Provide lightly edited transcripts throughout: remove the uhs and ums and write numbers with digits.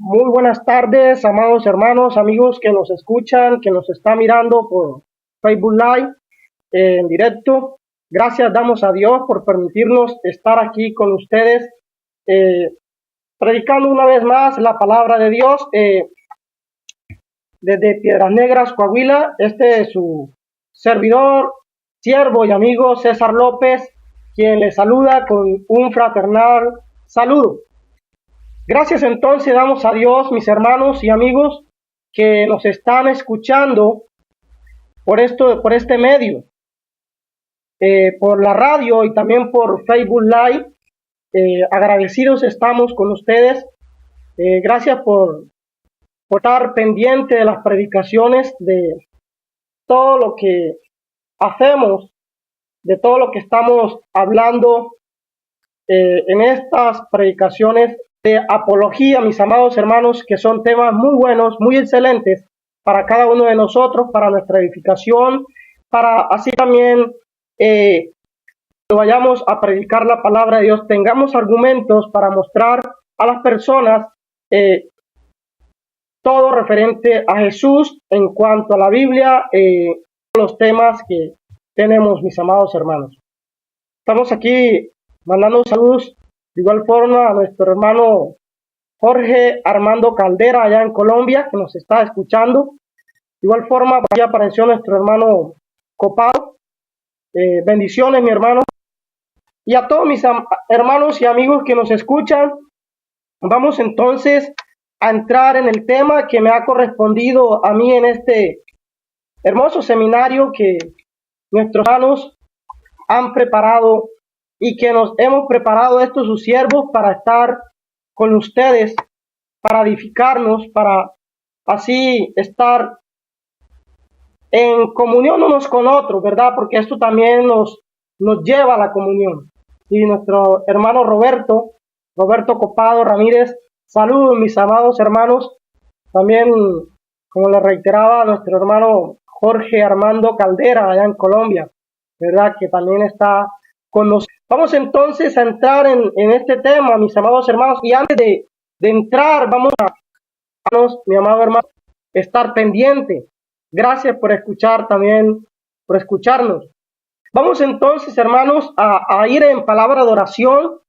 Muy buenas tardes, amados hermanos, amigos que nos escuchan, que nos está mirando por Facebook Live en directo. Gracias damos a Dios por permitirnos estar aquí con ustedes, eh, predicando una vez más la palabra de Dios desde Piedras Negras, Coahuila. Este es su servidor, siervo y amigo César López, quien le saluda con un fraternal saludo. Gracias entonces damos a Dios, mis hermanos y amigos que nos están escuchando por este medio, por la radio y también por Facebook Live. Agradecidos estamos con ustedes. Gracias por estar pendiente de las predicaciones, de todo lo que hacemos, de todo lo que estamos hablando en estas predicaciones de apología, mis amados hermanos, que son temas muy buenos, muy excelentes para cada uno de nosotros, para nuestra edificación, para así también cuando vayamos a predicar la palabra de Dios, tengamos argumentos para mostrar a las personas todo referente a Jesús en cuanto a la Biblia, los temas que tenemos, mis amados hermanos. Estamos aquí mandando saludos de igual forma a nuestro hermano Jorge Armando Caldera allá en Colombia, que nos está escuchando. De igual forma, aquí apareció nuestro hermano Copado. Bendiciones, mi hermano. Y a todos mis hermanos y amigos que nos escuchan, vamos entonces a entrar en el tema que me ha correspondido a mí en este hermoso seminario que nuestros hermanos han preparado y que nos hemos preparado estos sus siervos para estar con ustedes, para edificarnos, para así estar en comunión unos con otros, ¿verdad? Porque esto también nos lleva a la comunión. Y nuestro hermano Roberto Copado Ramírez, saludos mis amados hermanos. También, como le reiteraba, nuestro hermano Jorge Armando Caldera allá en Colombia, ¿verdad? Que también está con nosotros. Vamos entonces a entrar en este tema, mis amados hermanos, y antes de entrar, vamos a, mi amado hermano, estar pendiente. Gracias por escuchar también, por escucharnos. Vamos entonces, hermanos, a ir en palabra de oración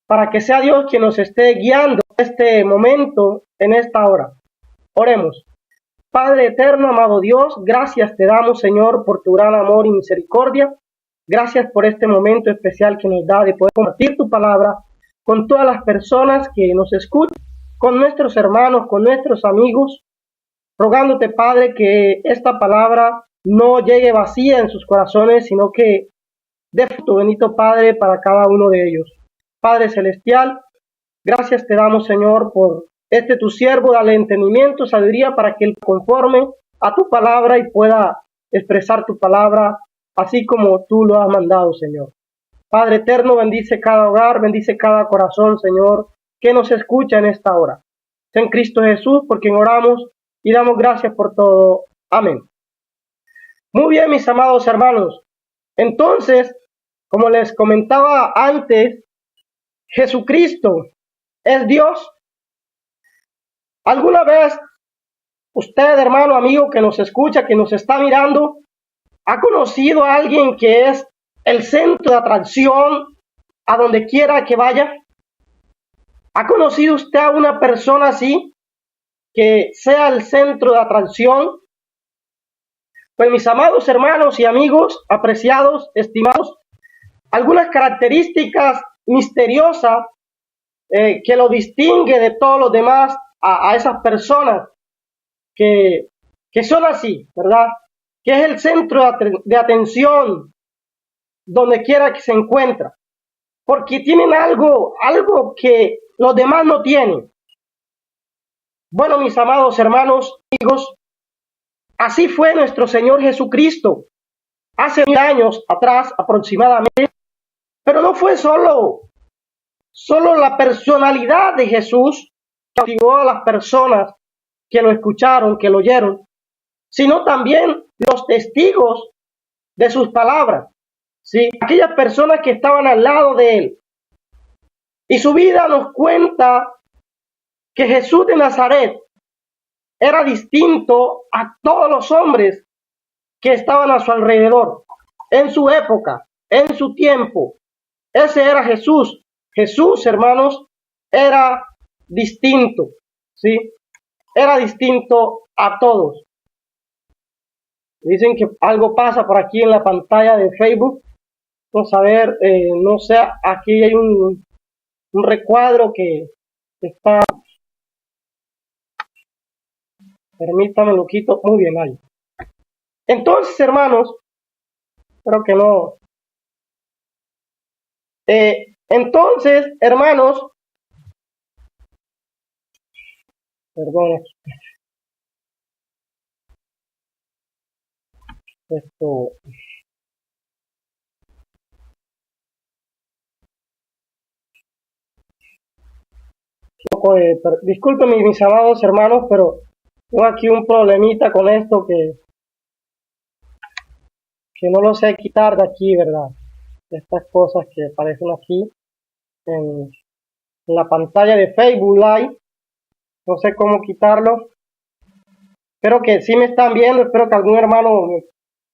para que sea Dios quien nos esté guiando en este momento, en esta hora. Oremos. Padre eterno, amado Dios, gracias te damos, Señor, por tu gran amor y misericordia. Gracias por este momento especial que nos da de poder compartir tu palabra con todas las personas que nos escuchan, con nuestros hermanos, con nuestros amigos, rogándote, Padre, que esta palabra no llegue vacía en sus corazones, sino que dé fruto, bendito Padre, para cada uno de ellos. Padre celestial, gracias te damos, Señor, por tu siervo, dale entendimiento, sabiduría, para que él conforme a tu palabra y pueda expresar tu palabra así como tú lo has mandado, Señor. Padre eterno, bendice cada hogar, bendice cada corazón, Señor, que nos escucha en esta hora. En Cristo Jesús, por quien oramos y damos gracias por todo. Amén. Muy bien, mis amados hermanos. Entonces, como les comentaba antes, Jesucristo es Dios. ¿Alguna vez usted, hermano, amigo, que nos escucha, que nos está mirando, ha conocido a alguien que es el centro de atracción a donde quiera que vaya? ¿Ha conocido usted a una persona así, que sea el centro de atracción? Pues mis amados hermanos y amigos, apreciados, estimados, algunas características misteriosas que lo distingue de todos los demás a esas personas que son así, ¿verdad? Que es el centro de atención donde quiera que se encuentra, porque tienen algo que los demás no tienen. Bueno, mis amados hermanos, amigos, así fue nuestro Señor Jesucristo hace 1000 años atrás aproximadamente, pero no fue solo la personalidad de Jesús que cautivó a las personas que lo escucharon, que lo oyeron, sino también los testigos de sus palabras, ¿sí? Aquellas personas que estaban al lado de él. Y su vida nos cuenta que Jesús de Nazaret era distinto a todos los hombres que estaban a su alrededor, en su época, en su tiempo. Ese era Jesús. Jesús, hermanos, era distinto, ¿sí? Era distinto a todos. Dicen que algo pasa por aquí en la pantalla de Facebook. Vamos a ver, no sé, aquí hay un recuadro que está. Permítame, lo quito. Muy bien, ahí. Entonces, hermanos, creo que no. Entonces, hermanos, perdón, esto. Disculpen mis amados hermanos, pero tengo aquí un problemita con esto que no lo sé quitar de aquí, ¿verdad? Estas cosas que aparecen aquí en la pantalla de Facebook Live, no sé cómo quitarlo. Espero que sí me están viendo, espero que algún hermano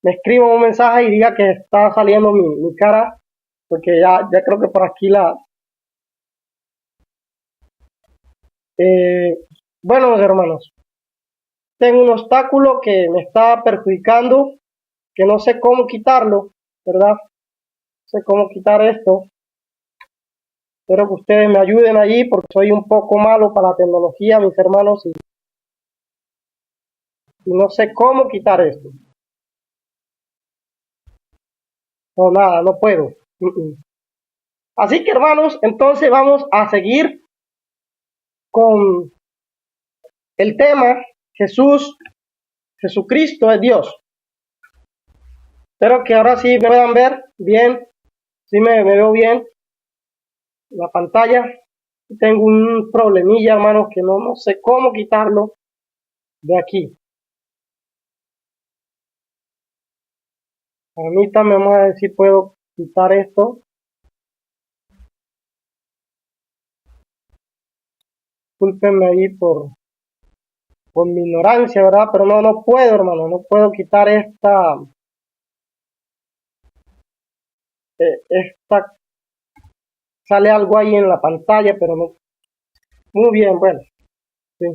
me escriba un mensaje y diga que está saliendo mi cara, porque ya creo que por aquí bueno, hermanos, tengo un obstáculo que me está perjudicando, que no sé cómo quitarlo, ¿verdad? No sé cómo quitar esto. Espero que ustedes me ayuden allí porque soy un poco malo para la tecnología, mis hermanos, y no sé cómo quitar esto. No, nada, no puedo. Así que, hermanos, entonces vamos a seguir con el tema Jesucristo es Dios. Espero que ahora sí me puedan ver bien, sí me veo bien en la pantalla. Tengo un problemilla, hermanos, que no sé cómo quitarlo de aquí. Permítanme, vamos a ver si puedo quitar esto. Discúlpenme ahí por mi ignorancia, ¿verdad? Pero no puedo, hermano, no puedo quitar esta sale algo ahí en la pantalla, pero no. Muy bien, bueno, sí.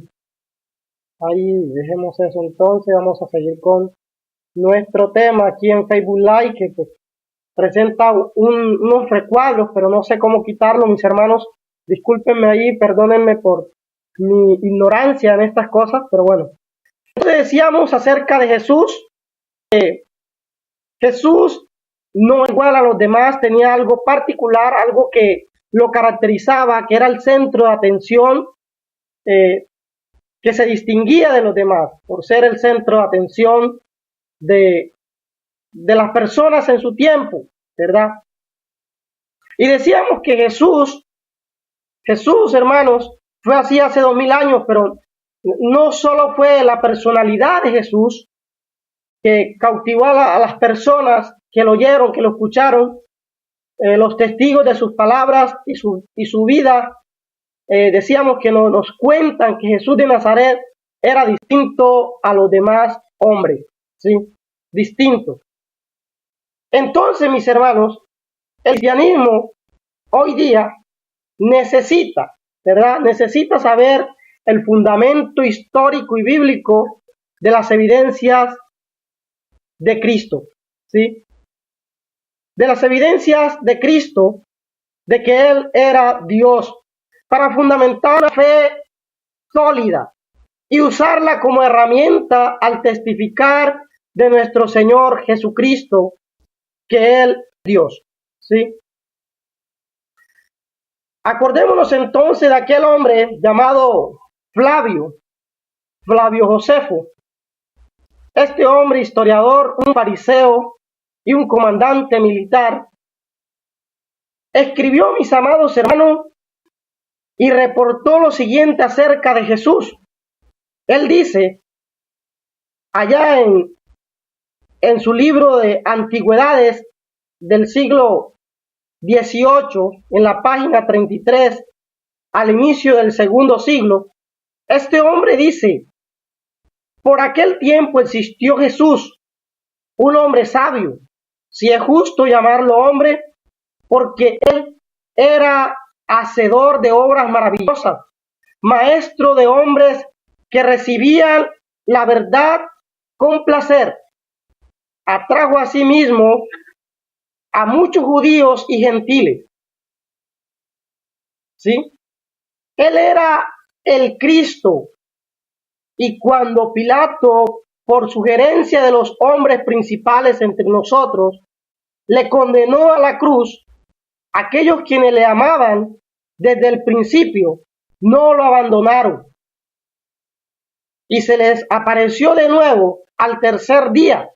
Ahí dejemos eso entonces, vamos a seguir con nuestro tema aquí en Facebook Live, que pues, presenta unos recuadros, pero no sé cómo quitarlo, mis hermanos. Discúlpenme ahí, perdónenme por mi ignorancia en estas cosas, pero bueno. Entonces decíamos acerca de Jesús. Jesús no igual a los demás, tenía algo particular, algo que lo caracterizaba, que era el centro de atención, que se distinguía de los demás por ser el centro de atención de las personas en su tiempo, ¿verdad? Y decíamos que Jesús, hermanos, fue así hace 2000 años, pero no solo fue la personalidad de Jesús que cautivó a las personas que lo oyeron, que lo escucharon, los testigos de sus palabras y su vida. Decíamos que nos cuentan que Jesús de Nazaret era distinto a los demás hombres, ¿sí? Distinto. Entonces, mis hermanos, el cristianismo hoy día necesita, ¿verdad? Necesita saber el fundamento histórico y bíblico de las evidencias de Cristo, ¿sí? De las evidencias de Cristo, de que Él era Dios, para fundamentar una fe sólida y usarla como herramienta al testificar de nuestro Señor Jesucristo, que Él es Dios, ¿sí? Acordémonos entonces de aquel hombre llamado Flavio Josefo. Este hombre historiador, un fariseo y un comandante militar, escribió, mis amados hermanos, y reportó lo siguiente acerca de Jesús. Él dice, allá en su libro de Antigüedades del siglo XVIII, en la página 33, al inicio del segundo siglo, Este hombre dice, por aquel tiempo existió Jesús, un hombre sabio, si es justo llamarlo hombre, porque él era hacedor de obras maravillosas, maestro de hombres que recibían la verdad con placer. Atrajo a sí mismo a muchos judíos y gentiles. ¿Sí? Él era el Cristo. Y cuando Pilato, por sugerencia de los hombres principales entre nosotros, le condenó a la cruz, aquellos quienes le amaban desde el principio no lo abandonaron. Y se les apareció de nuevo al tercer día,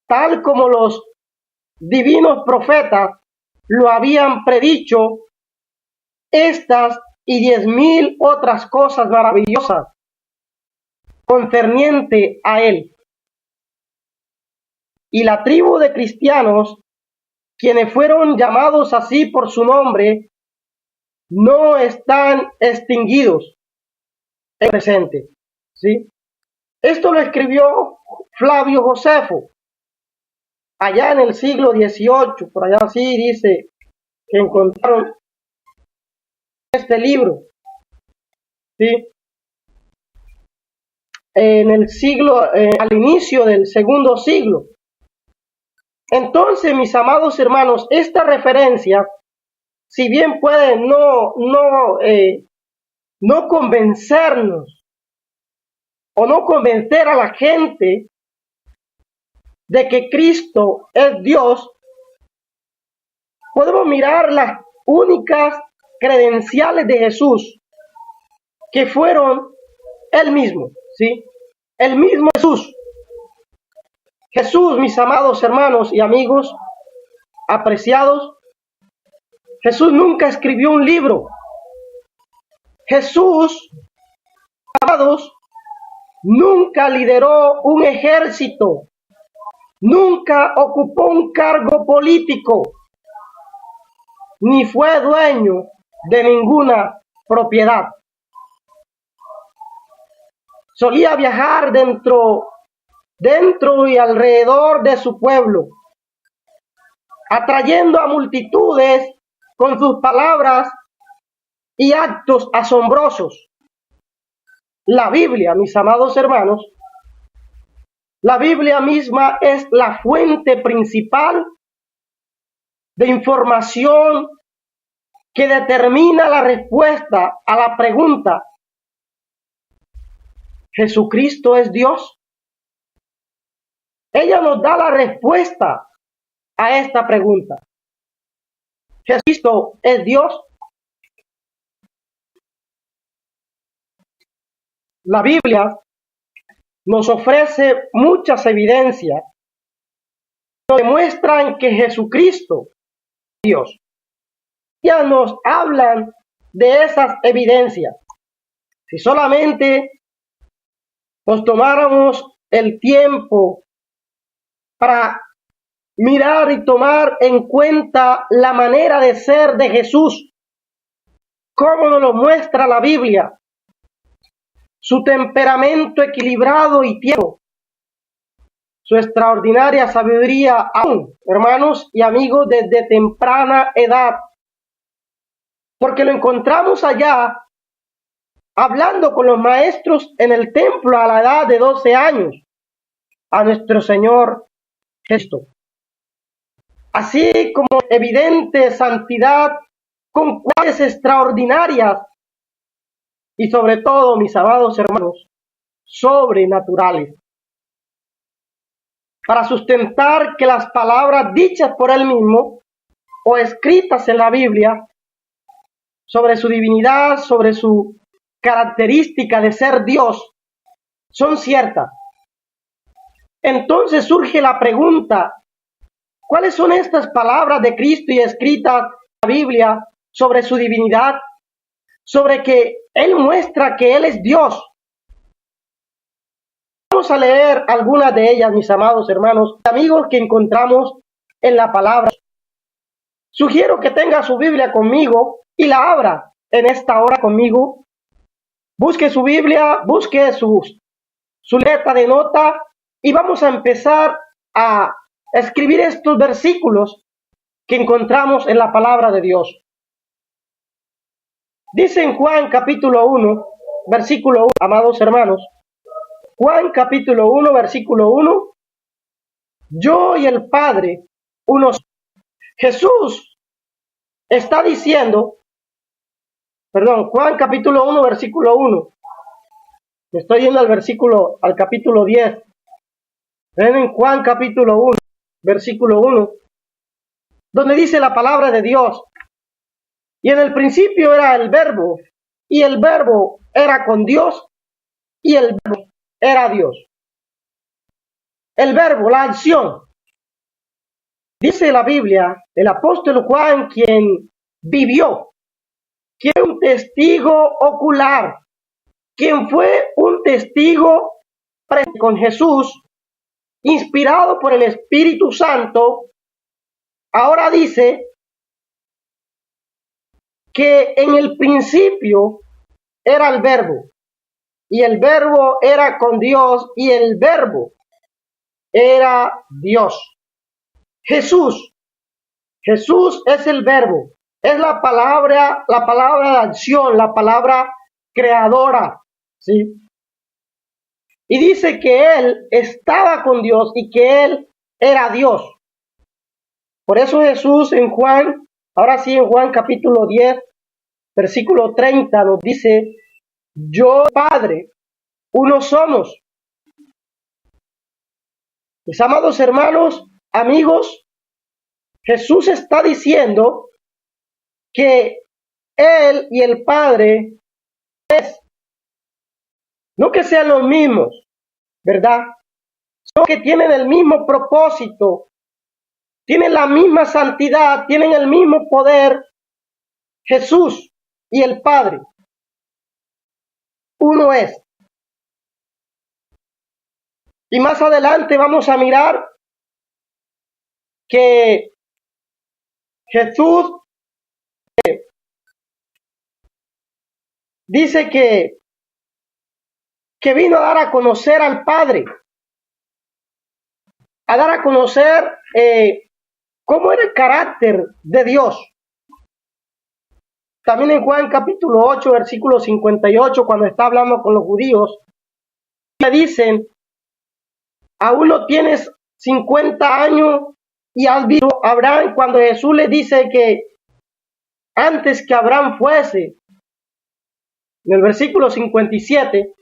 tal como los divinos profetas lo habían predicho, estas y 10,000 otras cosas maravillosas concerniente a él. Y la tribu de cristianos, quienes fueron llamados así por su nombre, no están extinguidos en el presente. ¿Sí? Esto lo escribió Flavio Josefo, allá en el siglo XVIII, por allá así dice que encontraron este libro. ¿Sí? En el siglo, al inicio del segundo siglo. Entonces, mis amados hermanos, esta referencia, si bien puede no convencernos o no convencer a la gente de que Cristo es Dios, podemos mirar las únicas credenciales de Jesús, que fueron Él mismo, ¿sí? El mismo Jesús. Jesús, mis amados hermanos y amigos apreciados, Jesús nunca escribió un libro. Jesús, amados, nunca lideró un ejército, nunca ocupó un cargo político, ni fue dueño de ninguna propiedad. Solía viajar dentro y alrededor de su pueblo, atrayendo a multitudes con sus palabras y actos asombrosos. La Biblia, mis amados hermanos, la Biblia misma es la fuente principal de información que determina la respuesta a la pregunta: ¿Jesucristo es Dios? Ella nos da la respuesta a esta pregunta. ¿Jesucristo es Dios? La Biblia nos ofrece muchas evidencias que demuestran que Jesucristo es Dios. Ya nos hablan de esas evidencias. Si solamente nos tomáramos el tiempo para mirar y tomar en cuenta la manera de ser de Jesús, cómo nos lo muestra la Biblia, su temperamento equilibrado y tierno, su extraordinaria sabiduría aún, hermanos y amigos, desde temprana edad, porque lo encontramos allá hablando con los maestros en el templo a la edad de 12 años, a nuestro Señor Jesucristo. Así como evidente santidad con cualidades extraordinarias y sobre todo, mis amados hermanos, sobrenaturales, para sustentar que las palabras dichas por él mismo o escritas en la Biblia sobre su divinidad, sobre su característica de ser Dios, son ciertas. Entonces surge la pregunta: ¿cuáles son estas palabras de Cristo y escritas en la Biblia sobre su divinidad? Sobre que Él muestra que Él es Dios. Vamos a leer algunas de ellas, mis amados hermanos y amigos, que encontramos en la palabra. Sugiero que tenga su Biblia conmigo y la abra en esta hora conmigo Busque su Biblia, busque su letra de nota y vamos a empezar a escribir estos versículos que encontramos en la palabra de Dios. Dice en Juan capítulo 1, versículo 1, amados hermanos, Juan capítulo 1, versículo 1, yo y el Padre, uno. Jesús está diciendo, Juan capítulo 1, versículo 1, me estoy yendo al capítulo 10, ven en Juan capítulo 1, versículo 1, donde dice la palabra de Dios, y en el principio era el verbo, y el verbo era con Dios, y el verbo era Dios. El verbo, la acción. Dice la Biblia, el apóstol Juan, quien vivió, quien fue un testigo ocular, quien fue un testigo con Jesús, inspirado por el Espíritu Santo, ahora dice que en el principio era el verbo, y el verbo era con Dios, y el verbo era Dios. Jesús es el verbo, es la palabra de acción, la palabra creadora, ¿sí? Y dice que Él estaba con Dios y que Él era Dios. Por eso Jesús en Juan, ahora sí en Juan capítulo 10, versículo 30 nos dice, yo, Padre, uno somos. Mis amados hermanos, amigos, Jesús está diciendo que Él y el Padre es, no que sean los mismos, ¿verdad? Sino que tienen el mismo propósito, tienen la misma santidad, tienen el mismo poder. Jesús y el Padre, uno es. Y más adelante vamos a mirar que Jesús dice que vino a dar a conocer al Padre, a dar a conocer cómo era el carácter de Dios. También en Juan capítulo 8, versículo 58, cuando está hablando con los judíos, le dicen, aún no tienes 50 años y has visto a Abraham, cuando Jesús le dice que antes que Abraham fuese, en el versículo 57,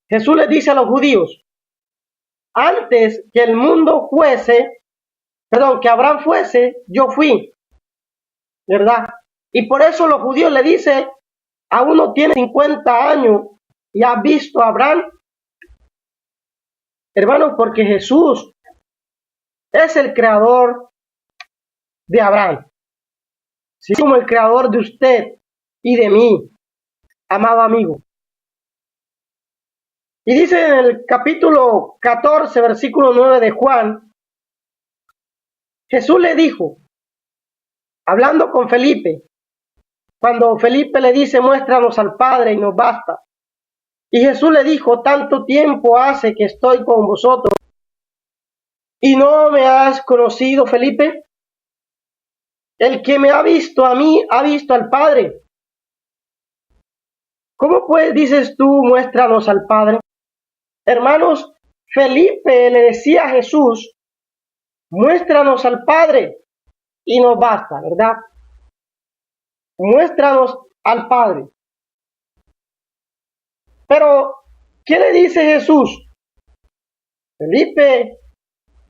Jesús les dice a los judíos, antes que el mundo fuese, que Abraham fuese, yo fui, ¿verdad? Y por eso los judíos le dicen, aún no tiene 50 años y ha visto a Abraham. Hermanos, porque Jesús es el creador de Abraham, sí, como el creador de usted y de mí, amado amigo. Y dice en el capítulo 14, versículo 9 de Juan, Jesús le dijo, hablando con Felipe, cuando Felipe le dice, muéstranos al Padre y nos basta. Y Jesús le dijo, tanto tiempo hace que estoy con vosotros y no me has conocido, Felipe. El que me ha visto a mí, ha visto al Padre. ¿Cómo pues dices tú, muéstranos al Padre? Hermanos, Felipe le decía a Jesús, muéstranos al Padre y nos basta, ¿verdad? Muéstranos al Padre. Pero, ¿qué le dice Jesús? Felipe,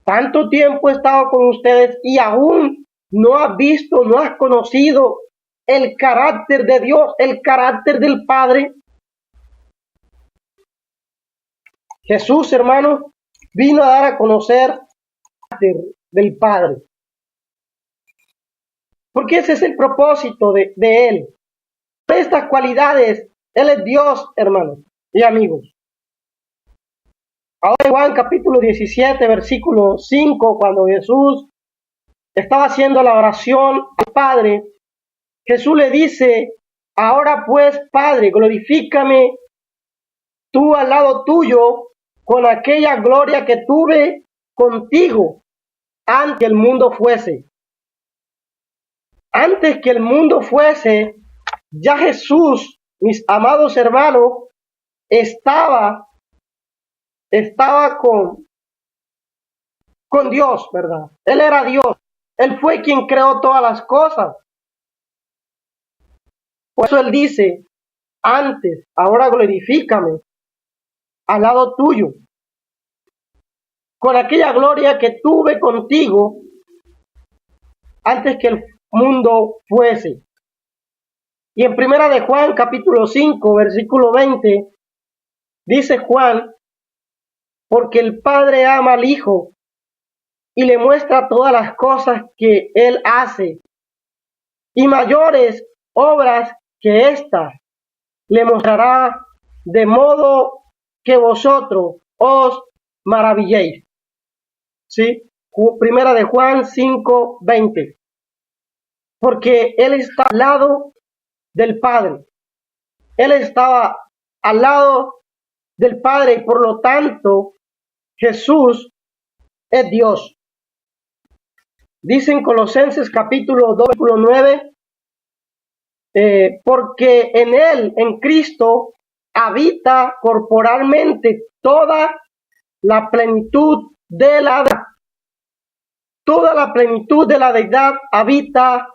tanto tiempo he estado con ustedes y aún no has visto, no has conocido el carácter de Dios, el carácter del Padre. Jesús, hermano, vino a dar a conocer el carácter del Padre. Porque ese es el propósito de Él. Estas cualidades, Él es Dios, hermanos y amigos. Ahora en Juan capítulo 17, versículo 5, cuando Jesús estaba haciendo la oración al Padre, Jesús le dice Ahora pues, Padre, glorifícame tú al lado tuyo con aquella gloria que tuve contigo antes que el mundo fuese. Antes que el mundo fuese, ya Jesús, mis amados hermanos, estaba con Dios, ¿verdad? Él era Dios. Él fue quien creó todas las cosas. Por eso Él dice, antes, ahora glorifícame al lado tuyo, con aquella gloria que tuve contigo antes que el mundo fuese. Y en Primera de Juan, capítulo 5, versículo 20, dice Juan, porque el Padre ama al Hijo y le muestra todas las cosas que Él hace, y mayores obras que estas le mostrará, de modo que vosotros os maravilléis. ¿Sí? Primera de Juan 5, 20. Porque Él está al lado del Padre. Él estaba al lado del Padre y por lo tanto Jesús es Dios. Dice en Colosenses capítulo 2, versículo 9, porque en Él, en Cristo, habita corporalmente toda la plenitud de la deidad. Toda la plenitud de la deidad habita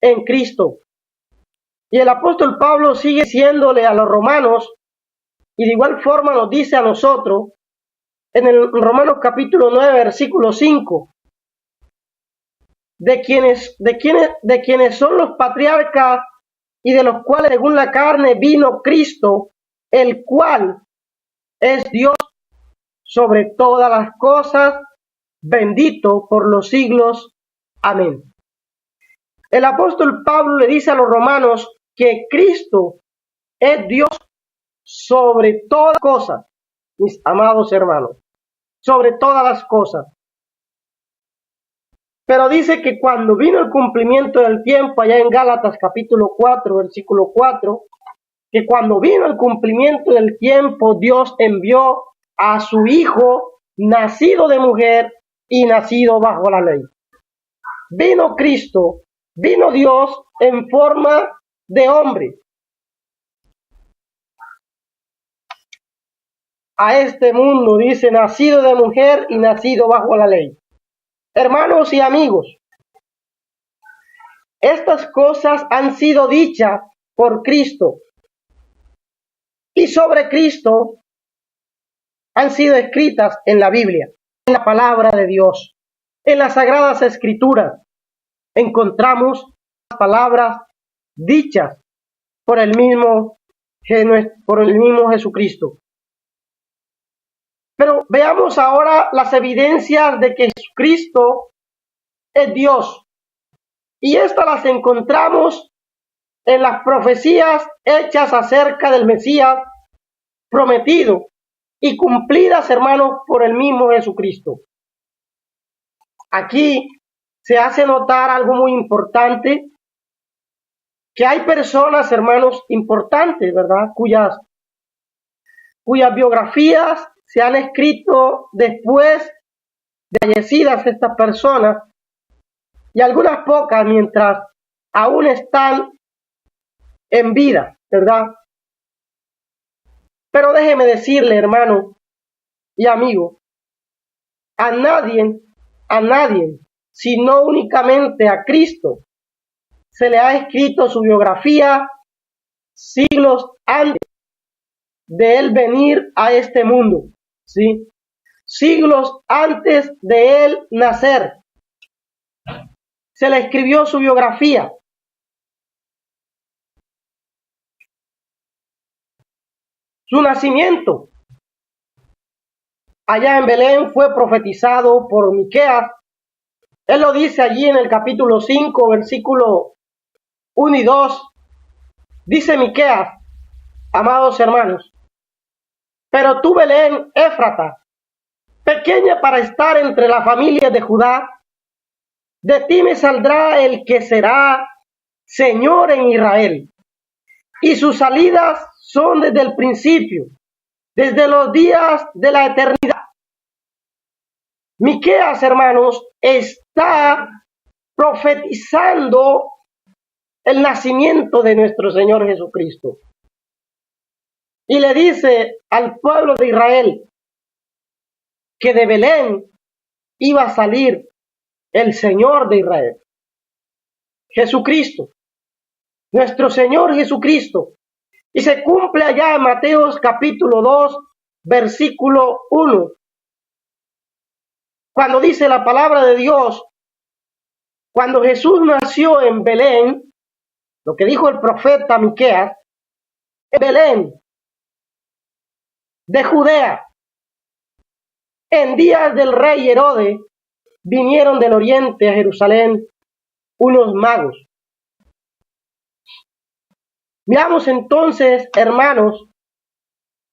en Cristo. Y el apóstol Pablo sigue diciéndole a los romanos, y de igual forma nos dice a nosotros, en el Romanos capítulo 9, versículo 5, de quienes son los patriarcas y de los cuales según la carne vino Cristo, el cual es Dios sobre todas las cosas, bendito por los siglos. Amén. El apóstol Pablo le dice a los romanos que Cristo es Dios sobre todas las cosas, mis amados hermanos, sobre todas las cosas. Pero dice que cuando vino el cumplimiento del tiempo, allá en Gálatas capítulo 4, versículo 4, que cuando vino el cumplimiento del tiempo, Dios envió a su Hijo, nacido de mujer y nacido bajo la ley. Vino Cristo, vino Dios en forma de hombre a este mundo, dice, nacido de mujer y nacido bajo la ley. Hermanos y amigos, estas cosas han sido dichas por Cristo y sobre Cristo han sido escritas en la Biblia, en la palabra de Dios, en las sagradas escrituras. Encontramos las palabras dichas por el mismo Jesucristo. Pero veamos ahora las evidencias de que Jesucristo es Dios. Y estas las encontramos en las profecías hechas acerca del Mesías prometido y cumplidas, hermanos, por el mismo Jesucristo. Aquí se hace notar algo muy importante, que hay personas, hermanos, importantes, ¿verdad?, cuyas biografías se han escrito después de fallecidas estas personas, y algunas pocas mientras aún están en vida, ¿verdad? Pero déjeme decirle, hermano y amigo, a nadie, sino únicamente a Cristo, se le ha escrito su biografía siglos antes de él venir a este mundo, ¿sí? Siglos antes de él nacer, se le escribió su biografía. Su nacimiento allá en Belén fue profetizado por Miqueas. Él lo dice allí en el capítulo 5, versículo 1 y 2. Dice Miqueas, amados hermanos, pero tú, Belén, Éfrata, pequeña para estar entre las familias de Judá, de ti me saldrá el que será Señor en Israel, y sus salidas son desde el principio, desde los días de la eternidad. Miqueas, hermanos, está profetizando el nacimiento de nuestro Señor Jesucristo. Y le dice al pueblo de Israel que de Belén iba a salir el Señor de Israel, Jesucristo, nuestro Señor Jesucristo. Y se cumple allá en Mateo capítulo 2, versículo 1, cuando dice la palabra de Dios, cuando Jesús nació en Belén, lo que dijo el profeta Miqueas, en Belén de Judea, en días del rey Herodes, vinieron del oriente a Jerusalén unos magos. Miramos entonces, hermanos,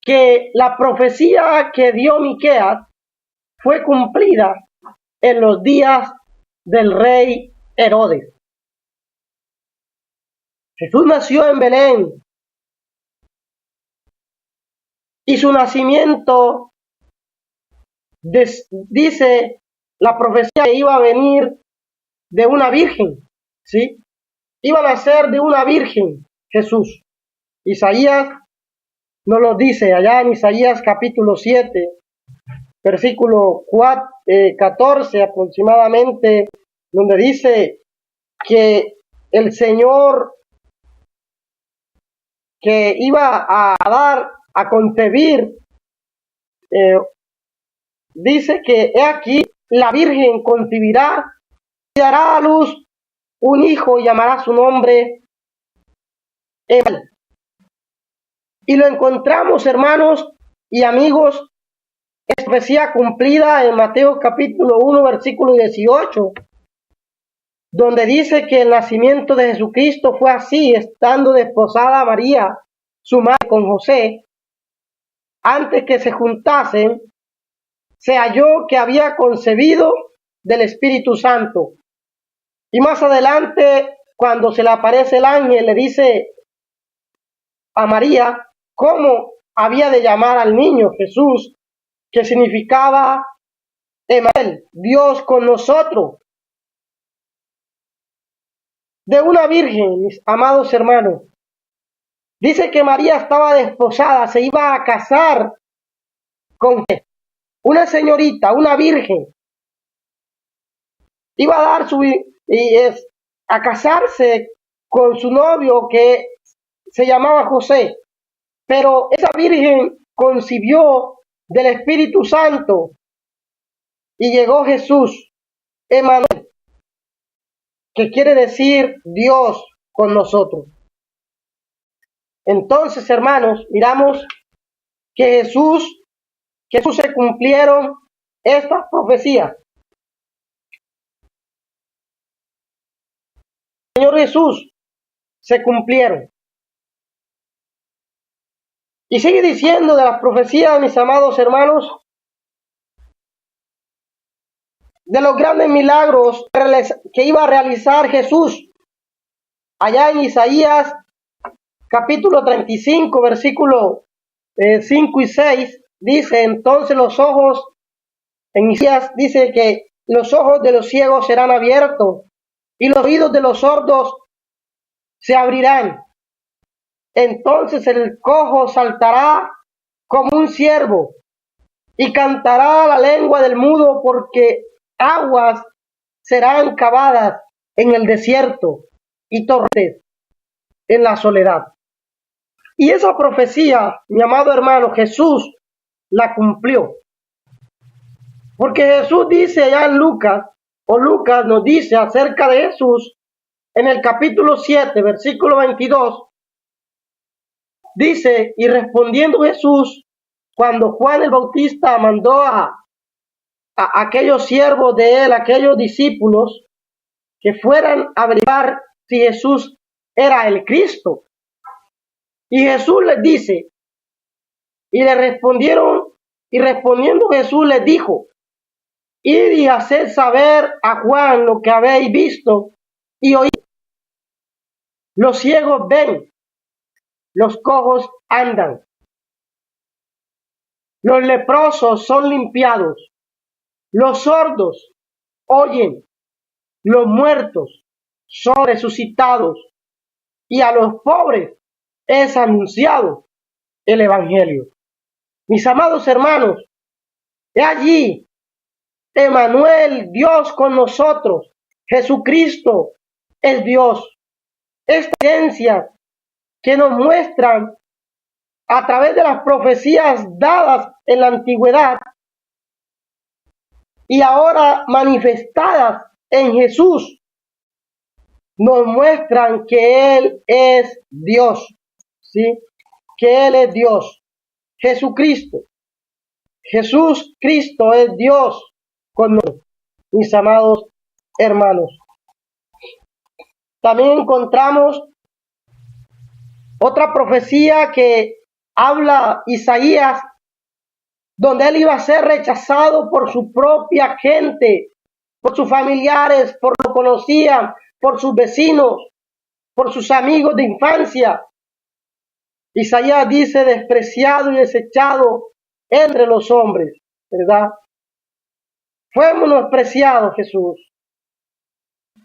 que la profecía que dio Miqueas fue cumplida en los días del rey Herodes. Jesús nació en Belén y su nacimiento, dice la profecía, que iba a venir de una virgen, ¿sí? Iba a nacer de una virgen Jesús. Isaías nos lo dice allá en Isaías capítulo 7, versículo 14 aproximadamente, donde dice que el Señor que iba a concebir, dice que he aquí la Virgen concebirá y dará a luz un hijo y llamará su nombre Emanuel. Y lo encontramos, hermanos y amigos, es profecía cumplida en Mateo capítulo 1, versículo 18, donde dice que el nacimiento de Jesucristo fue así, estando desposada María, su madre, con José. Antes que se juntasen, se halló que había concebido del Espíritu Santo. Y más adelante, cuando se le aparece el ángel, le dice a María cómo había de llamar al niño Jesús, que significaba Emanuel, Dios con nosotros. De una virgen, mis amados hermanos. Dice que María estaba desposada, se iba a casar con una señorita, una virgen. Iba a dar a casarse con su novio, que se llamaba José. Pero esa virgen concibió del Espíritu Santo y llegó Jesús, Emanuel, que quiere decir Dios con nosotros. Entonces, hermanos, miramos que Jesús se cumplieron estas profecías. Señor Jesús se cumplieron. Y sigue diciendo de las profecías, mis amados hermanos, de los grandes milagros que iba a realizar Jesús. Allá en Isaías capítulo 35, versículo 5 y 6, dice, entonces los ojos, en Isaías dice que los ojos de los ciegos serán abiertos y los oídos de los sordos se abrirán. Entonces el cojo saltará como un ciervo y cantará la lengua del mudo, porque aguas serán cavadas en el desierto y torrentes en la soledad. Y esa profecía, mi amado hermano, Jesús la cumplió. Porque Jesús dice allá en Lucas nos dice acerca de Jesús, en el capítulo 7, versículo 22, dice, y respondiendo Jesús, cuando Juan el Bautista mandó a aquellos siervos de él, aquellos discípulos, que fueran a averiguar si Jesús era el Cristo. Y Jesús les dice, y le respondieron, y respondiendo Jesús les dijo, id y haced saber a Juan lo que habéis visto y oído. Los ciegos ven, los cojos andan, los leprosos son limpiados, los sordos oyen, los muertos son resucitados y a los pobres es anunciado el Evangelio. Mis amados hermanos, he allí Emmanuel, Dios con nosotros, Jesucristo es Dios. Esta evidencia que nos muestran a través de las profecías dadas en la antigüedad y ahora manifestadas en Jesús, nos muestran que Él es Dios, ¿sí? Que Él es Dios. Jesucristo. Jesús Cristo es Dios con nosotros, mis amados hermanos. También encontramos otra profecía que habla Isaías, donde él iba a ser rechazado por su propia gente, por sus familiares, por lo que conocían, por sus vecinos, por sus amigos de infancia. Isaías dice: despreciado y desechado entre los hombres, ¿verdad? Fue menospreciado Jesús.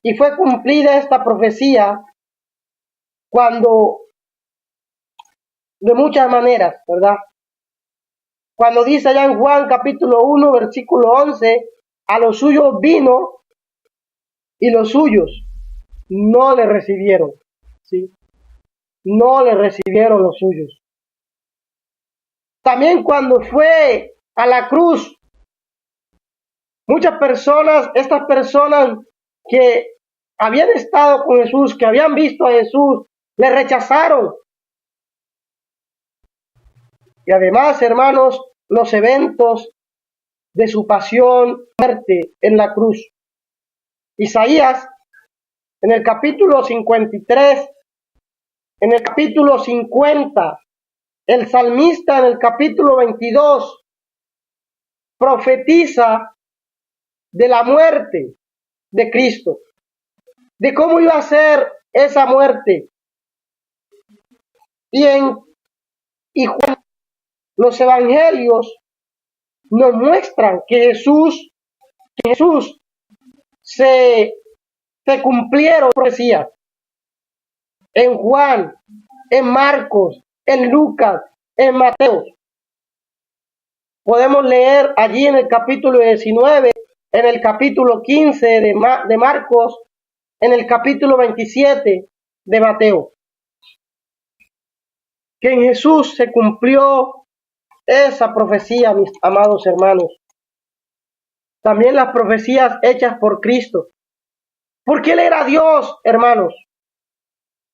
Y fue cumplida esta profecía cuando, de muchas maneras, ¿verdad? Cuando dice allá en Juan capítulo 1, versículo 11, a los suyos vino y los suyos no le recibieron, ¿sí? No le recibieron los suyos. También cuando fue a la cruz, muchas personas, estas personas que habían estado con Jesús, que habían visto a Jesús, le rechazaron. Y además, hermanos, los eventos de su pasión, muerte en la cruz. Isaías, en el capítulo 53, en el capítulo 50, el salmista en el capítulo 22, profetiza de la muerte de Cristo, de cómo iba a ser esa muerte. Y Juan, los evangelios nos muestran que Jesús se cumplieron profecías en Juan, en Marcos, en Lucas, en Mateo. Podemos leer allí en el capítulo 19, en el capítulo 15 de Marcos, en el capítulo 27 de Mateo, que en Jesús se cumplió esa profecía, mis amados hermanos. También las profecías hechas por Cristo, porque Él era Dios, hermanos.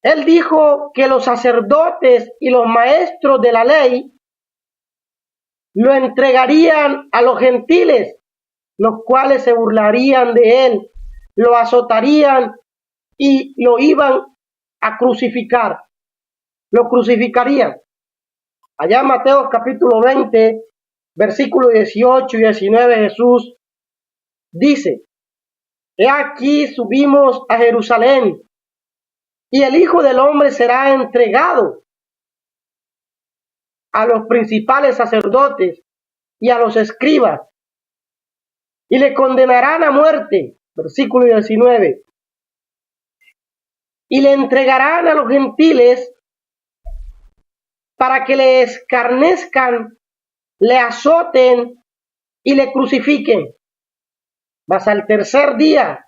Él dijo que los sacerdotes y los maestros de la ley lo entregarían a los gentiles, los cuales se burlarían de él, lo azotarían y lo iban a crucificar. Lo crucificarían. Allá en Mateo capítulo 20, versículos 18 y 19, Jesús dice: he aquí subimos a Jerusalén, y el Hijo del Hombre será entregado a los principales sacerdotes y a los escribas, y le condenarán a muerte, versículo 19, y le entregarán a los gentiles para que le escarnezcan, le azoten y le crucifiquen, mas al tercer día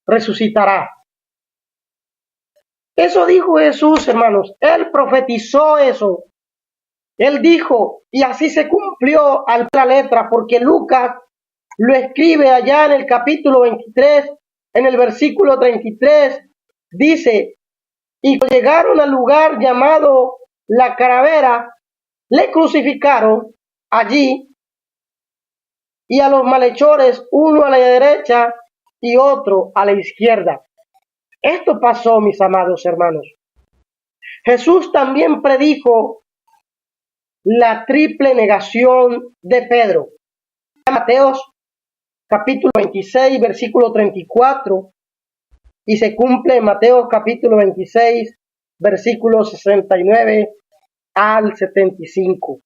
resucitará. Eso dijo Jesús, hermanos. Él profetizó eso. Él dijo, y así se cumplió a la letra, porque Lucas lo escribe allá en el capítulo 23, en el versículo 33, dice: y cuando llegaron al lugar llamado La Calavera, le crucificaron allí, y a los malhechores, uno a la derecha y otro a la izquierda. Esto pasó, mis amados hermanos. Jesús también predijo la triple negación de Pedro. Mateo capítulo 26, versículo 34, y se cumple en Mateo capítulo 26, versículos 69 al 75.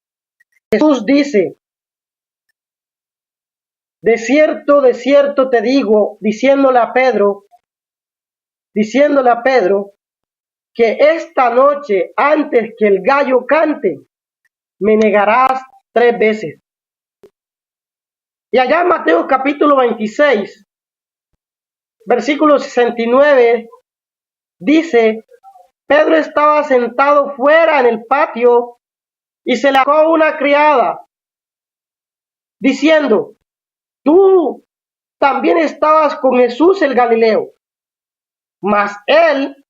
Jesús dice: de cierto te digo, diciéndole a Pedro, que esta noche, antes que el gallo cante, me negarás 3 veces. Y allá en Mateo capítulo 26, versículo 69, dice: Pedro estaba sentado fuera en el patio y se le acercó una criada, diciendo: tú también estabas con Jesús el Galileo. Mas él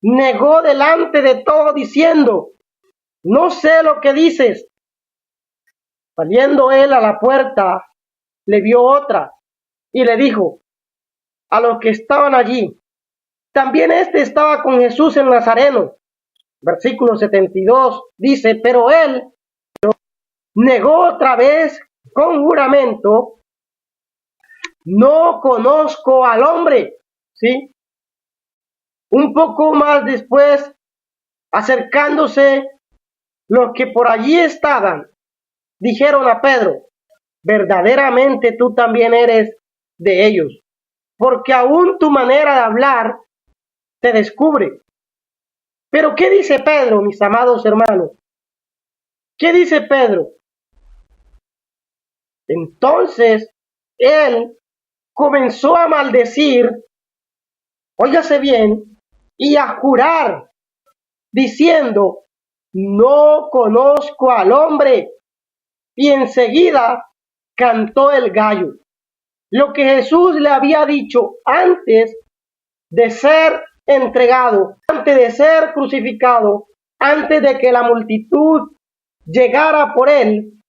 negó delante de todo, diciendo: no sé lo que dices. Saliendo él a la puerta, le vio otra y le dijo a los que estaban allí: también este estaba con Jesús el Nazareno. Versículo 72 dice: pero él negó otra vez con juramento: no conozco al hombre. ¿Sí? Un poco más después, acercándose los que por allí estaban, dijeron a Pedro: verdaderamente tú también eres de ellos, porque aún tu manera de hablar te descubre. Pero ¿qué dice Pedro, mis amados hermanos? ¿Qué dice Pedro? Entonces él comenzó a maldecir, óigase bien, y a jurar, diciendo: no conozco al hombre. Y enseguida cantó el gallo. Lo que Jesús le había dicho antes de ser entregado, antes de ser crucificado, antes de que la multitud llegara por él,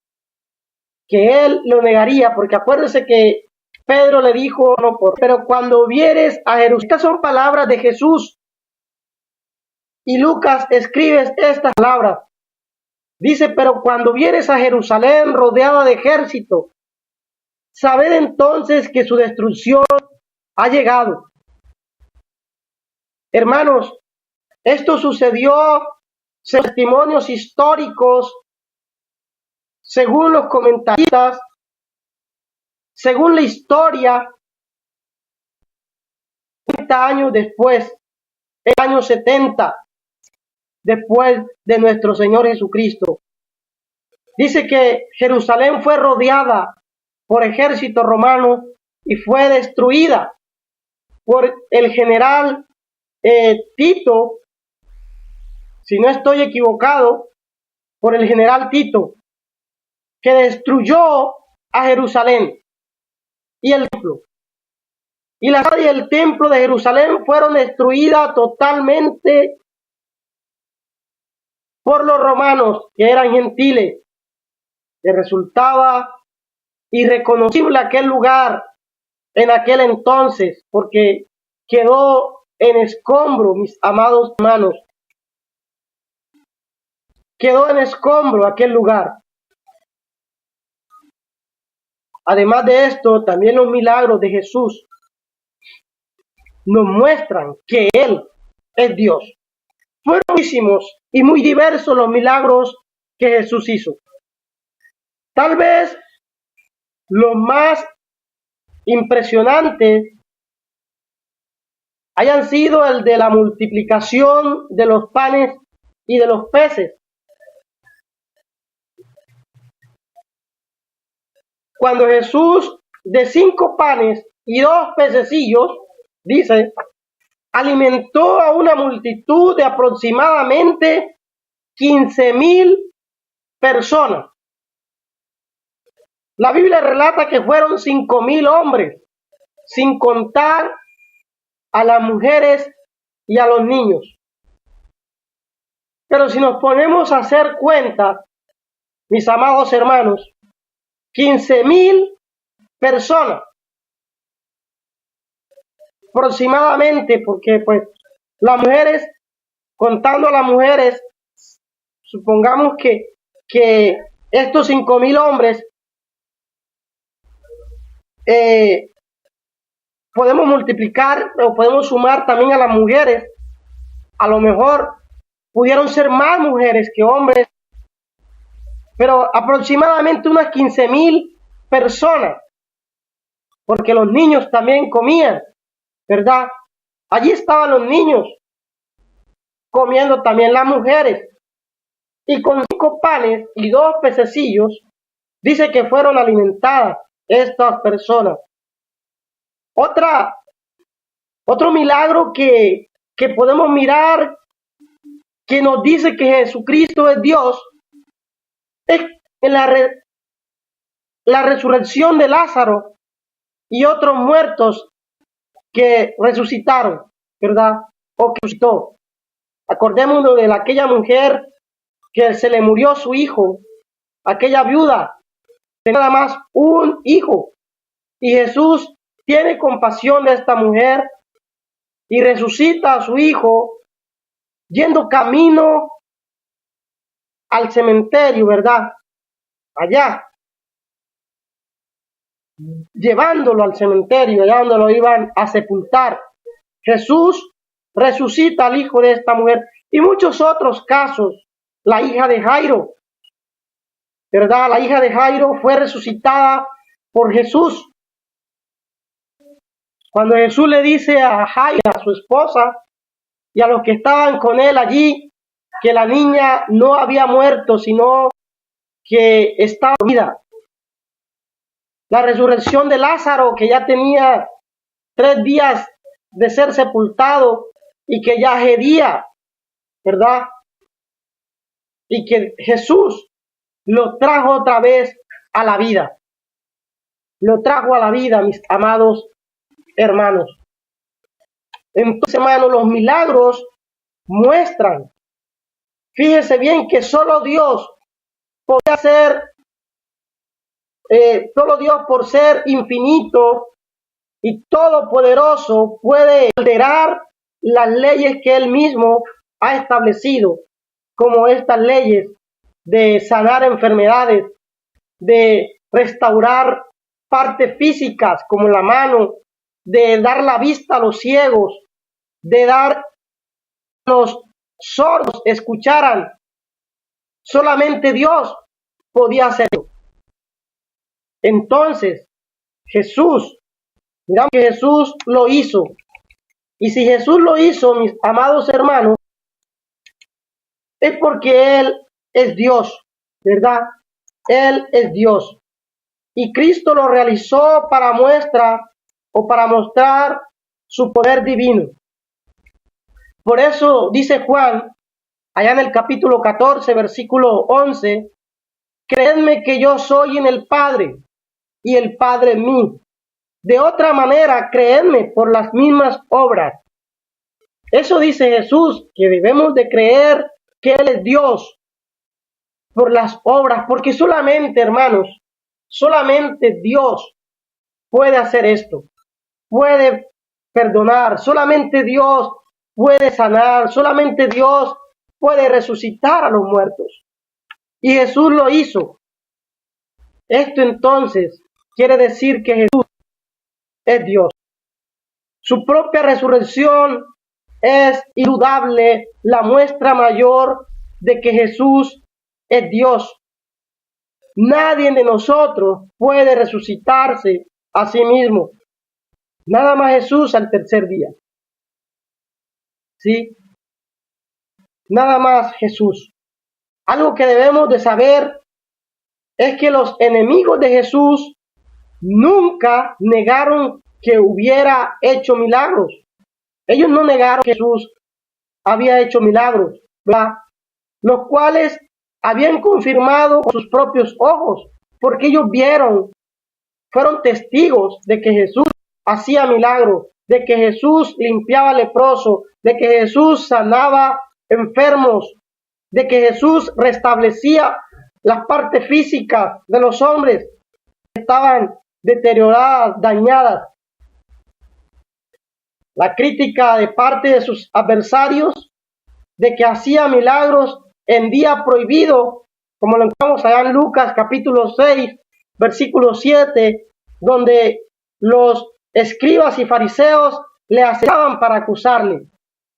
que él lo negaría, porque acuérdense que Pedro le dijo: no, pero cuando vieres a Jerusalén. Estas son palabras de Jesús, y Lucas escribe estas palabras. Dice: pero cuando vieres a Jerusalén rodeada de ejército, sabed entonces que su destrucción ha llegado. Hermanos, esto sucedió según testimonios históricos, según los comentaristas, según la historia, 30 años después, el año 70, después de nuestro Señor Jesucristo. Dice que Jerusalén fue rodeada por ejército romano y fue destruida por el general Tito, si no estoy equivocado, por el general Tito, que destruyó a Jerusalén y el templo. Y la ciudad y el templo de Jerusalén fueron destruidas totalmente por los romanos, que eran gentiles, que resultaba irreconocible aquel lugar en aquel entonces, porque quedó en escombro, mis amados hermanos. Quedó en escombro aquel lugar. Además de esto, también los milagros de Jesús nos muestran que Él es Dios. Fueron muchísimos y muy diversos los milagros que Jesús hizo. Tal vez los más impresionantes hayan sido el de la multiplicación de los panes y de los peces. Cuando Jesús, de 5 panes y 2 pececillos, dice, alimentó a una multitud de aproximadamente 15,000 personas. La Biblia relata que fueron 5,000 hombres, sin contar a las mujeres y a los niños. Pero si nos ponemos a hacer cuenta, mis amados hermanos, 15,000 personas aproximadamente, porque pues las mujeres, contando a las mujeres, supongamos que estos 5,000 hombres podemos multiplicar o podemos sumar también a las mujeres, a lo mejor pudieron ser más mujeres que hombres, pero aproximadamente unas 15,000 personas, porque los niños también comían, ¿verdad? Allí estaban los niños comiendo también las mujeres, y con 5 panes y 2 pececillos, dice que fueron alimentadas estas personas. Otro milagro que podemos mirar, que nos dice que Jesucristo es Dios, es en la resurrección de Lázaro y otros muertos que resucitaron, ¿verdad? O que resucitó. Acordémonos de aquella mujer que se le murió su hijo, aquella viuda, tenía nada más un hijo, y Jesús tiene compasión de esta mujer y resucita a su hijo yendo camino al cementerio, ¿verdad? Allá, llevándolo al cementerio, allá donde lo iban a sepultar. Jesús resucita al hijo de esta mujer, y muchos otros casos. La hija de Jairo, ¿verdad? La hija de Jairo fue resucitada por Jesús. Cuando Jesús le dice a Jairo, a su esposa, y a los que estaban con él allí, que la niña no había muerto, sino que estaba viva. La resurrección de Lázaro, que ya tenía 3 días de ser sepultado y que ya hedía, ¿verdad? Y que Jesús lo trajo otra vez a la vida. Lo trajo a la vida, mis amados hermanos. Entonces, hermanos, los milagros muestran, fíjese bien, que solo Dios puede hacer, solo Dios, por ser infinito y todopoderoso, puede alterar las leyes que Él mismo ha establecido, como estas leyes de sanar enfermedades, de restaurar partes físicas como la mano, de dar la vista a los ciegos, de dar a los sordos escucharan. Solamente Dios podía hacerlo. Entonces, Jesús, miramos que Jesús lo hizo. Y si Jesús lo hizo, mis amados hermanos, es porque Él es Dios, ¿verdad? Él es Dios. Y Cristo lo realizó para mostrar su poder divino. Por eso dice Juan, allá en el capítulo 14, versículo 11, creedme que yo soy en el Padre y el Padre en mí. De otra manera, creedme por las mismas obras. Eso dice Jesús, que debemos de creer que Él es Dios por las obras, porque solamente, hermanos, solamente Dios puede hacer esto, puede perdonar, solamente Dios puede sanar, solamente Dios puede resucitar a los muertos. Y Jesús lo hizo. Esto entonces quiere decir que Jesús es Dios. Su propia resurrección es indudable la muestra mayor de que Jesús es Dios. Nadie de nosotros puede resucitarse a sí mismo. Nada más Jesús al tercer día. ¿Sí? Nada más Jesús. Algo que debemos de saber es que los enemigos de Jesús nunca negaron que hubiera hecho milagros. Ellos no negaron que Jesús había hecho milagros, ¿verdad? Los cuales habían confirmado con sus propios ojos, porque ellos vieron, fueron testigos de que Jesús hacía milagros, de que Jesús limpiaba leprosos, de que Jesús sanaba enfermos, de que Jesús restablecía las partes físicas de los hombres que estaban deterioradas, dañadas. La crítica de parte de sus adversarios de que hacía milagros en día prohibido, como lo encontramos allá en Lucas capítulo 6, versículo 7, donde los escribas y fariseos le acechaban para acusarle.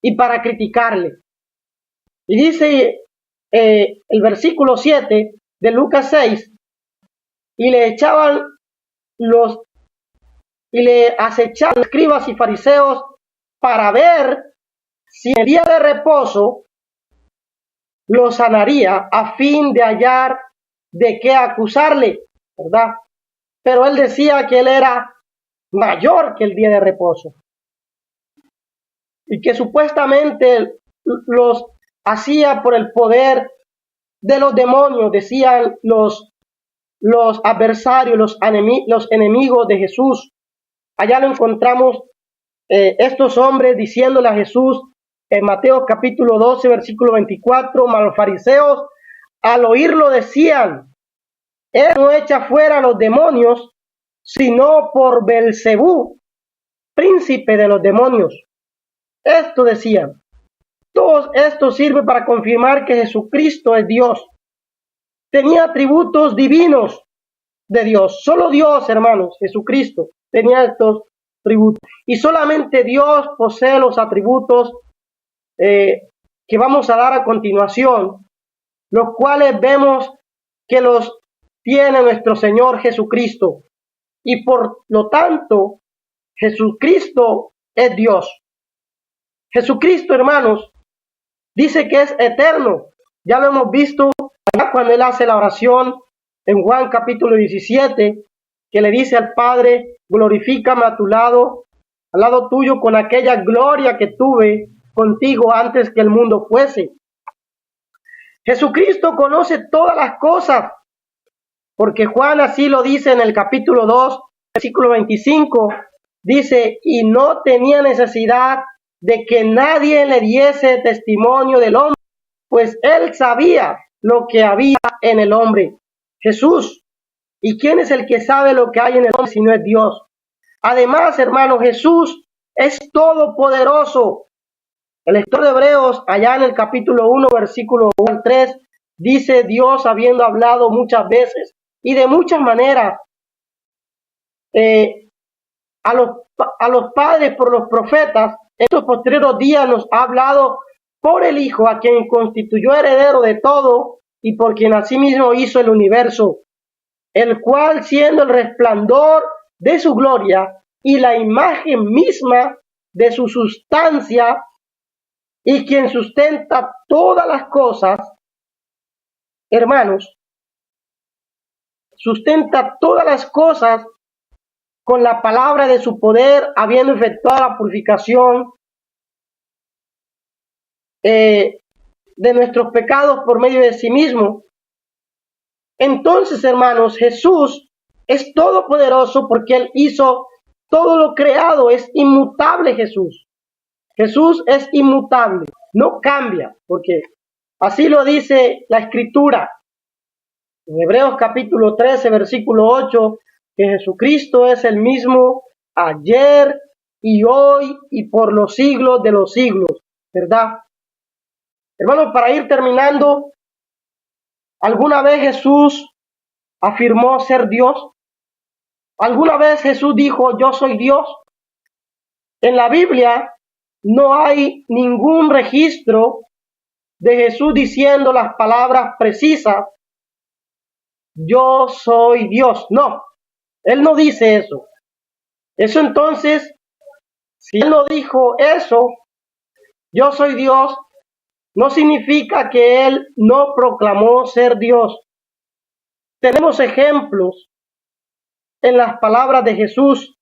y para criticarle. Y dice el versículo 7 de Lucas 6, y le acechaban escribas y fariseos para ver si en el día de reposo lo sanaría, a fin de hallar de qué acusarle, ¿verdad? Pero él decía que él era mayor que el día de reposo y que supuestamente los hacía por el poder de los demonios, decían los adversarios, los enemigos de Jesús. Allá lo encontramos estos hombres diciéndole a Jesús en Mateo capítulo 12, versículo 24, mas los fariseos al oírlo decían, él no echa fuera a los demonios, sino por Belcebú, príncipe de los demonios. Esto decían. Todo esto sirve para confirmar que Jesucristo es Dios. Tenía atributos divinos de Dios. Solo Dios, hermanos, Jesucristo, tenía estos atributos. Y solamente Dios posee los atributos que vamos a dar a continuación, los cuales vemos que los tiene nuestro Señor Jesucristo. Y por lo tanto, Jesucristo es Dios. Jesucristo, hermanos, dice que es eterno. Ya lo hemos visto allá cuando Él hace la oración en Juan capítulo 17, que le dice al Padre, glorifícame a tu lado, al lado tuyo, con aquella gloria que tuve contigo antes que el mundo fuese. Jesucristo conoce todas las cosas, porque Juan así lo dice en el capítulo 2, versículo 25, dice, y no tenía necesidad de que nadie le diese testimonio del hombre, pues él sabía lo que había en el hombre. Jesús. ¿Y quién es el que sabe lo que hay en el hombre si no es Dios? Además, hermano, Jesús es todopoderoso. El lector de Hebreos, allá en el capítulo 1, versículo 1 al 3, dice Dios habiendo hablado muchas veces y de muchas maneras a los padres por los profetas. Estos posteriores días nos ha hablado por el Hijo, a quien constituyó heredero de todo y por quien asimismo hizo el universo, el cual, siendo el resplandor de su gloria y la imagen misma de su sustancia, y quien sustenta todas las cosas, hermanos, sustenta todas las cosas con la palabra de su poder, habiendo efectuado la purificación de nuestros pecados por medio de sí mismo. Entonces, hermanos, Jesús es todopoderoso porque Él hizo todo lo creado, es inmutable Jesús. Jesús es inmutable, no cambia, porque así lo dice la Escritura. En Hebreos capítulo 13, versículo 8, que Jesucristo es el mismo ayer y hoy y por los siglos de los siglos, ¿verdad? Hermanos, para ir terminando, ¿alguna vez Jesús afirmó ser Dios? ¿Alguna vez Jesús dijo, yo soy Dios? En la Biblia no hay ningún registro de Jesús diciendo las palabras precisas, yo soy Dios. No, Él no dice eso. Eso entonces, si Él no dijo eso, yo soy Dios, no significa que Él no proclamó ser Dios. Tenemos ejemplos en las palabras de Jesús,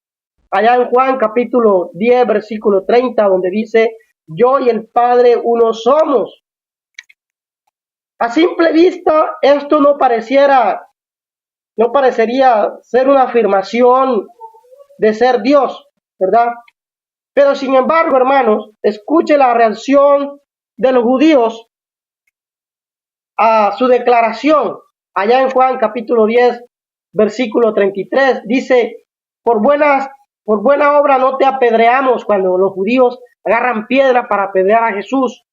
allá en Juan capítulo 10, versículo 30, donde dice, yo y el Padre uno somos. A simple vista, esto no parecería ser una afirmación de ser Dios, ¿verdad? Pero sin embargo, hermanos, escuche la reacción de los judíos a su declaración. Allá en Juan capítulo 10, versículo 33, dice, por buena obra no te apedreamos, cuando los judíos agarran piedra para apedrear a Jesús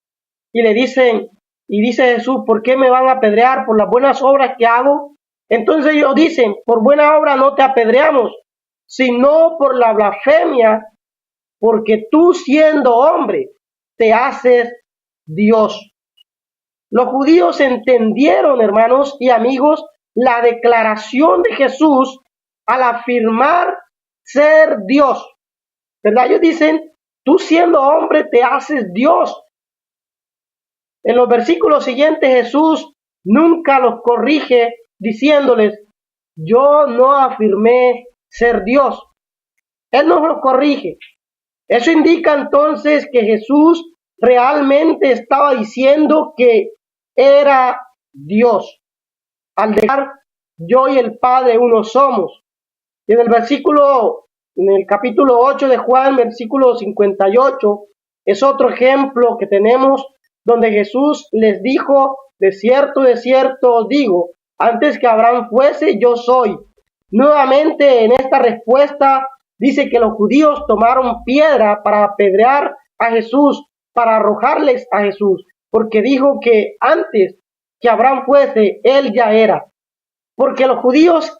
y le dicen, y dice Jesús, ¿por qué me van a apedrear? ¿Por las buenas obras que hago? Entonces ellos dicen, por buena obra no te apedreamos, sino por la blasfemia, porque tú siendo hombre. te haces Dios. Los judíos entendieron, hermanos y amigos, la declaración de Jesús al afirmar ser Dios, ¿verdad? Ellos dicen, tú siendo hombre te haces Dios. En los versículos siguientes Jesús nunca los corrige diciéndoles, yo no afirmé ser Dios. Él no los corrige. Eso indica entonces que Jesús realmente estaba diciendo que era Dios. Al declarar, yo y el Padre uno somos. Y en el capítulo 8 de Juan, versículo 58, es otro ejemplo que tenemos donde Jesús les dijo, de cierto os digo, antes que Abraham fuese, yo soy. Nuevamente en esta respuesta dice que los judíos tomaron piedra para apedrear a Jesús, para arrojarles a Jesús, porque dijo que antes que Abraham fuese, él ya era. Porque los judíos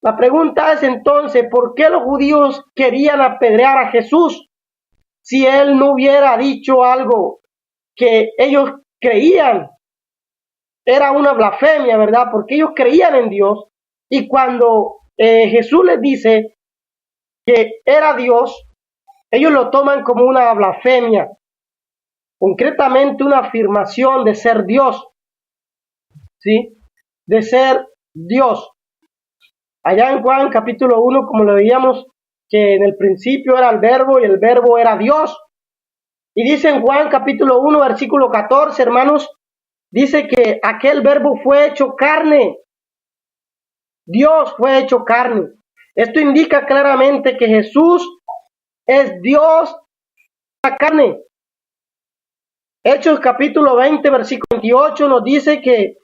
la pregunta es entonces, ¿por qué los judíos querían apedrear a Jesús si él no hubiera dicho algo que ellos creían? Era una blasfemia, ¿verdad? Porque ellos creían en Dios y cuando Jesús les dice que era Dios, ellos lo toman como una blasfemia, concretamente una afirmación de ser Dios, ¿sí? De ser Dios. Allá en Juan capítulo 1, como lo veíamos, que en el principio era el verbo y el verbo era Dios. Y dice en Juan capítulo 1, versículo 14, hermanos, dice que aquel verbo fue hecho carne. Dios fue hecho carne. Esto indica claramente que Jesús es Dios la carne. Hechos capítulo 20, versículo 28 nos dice que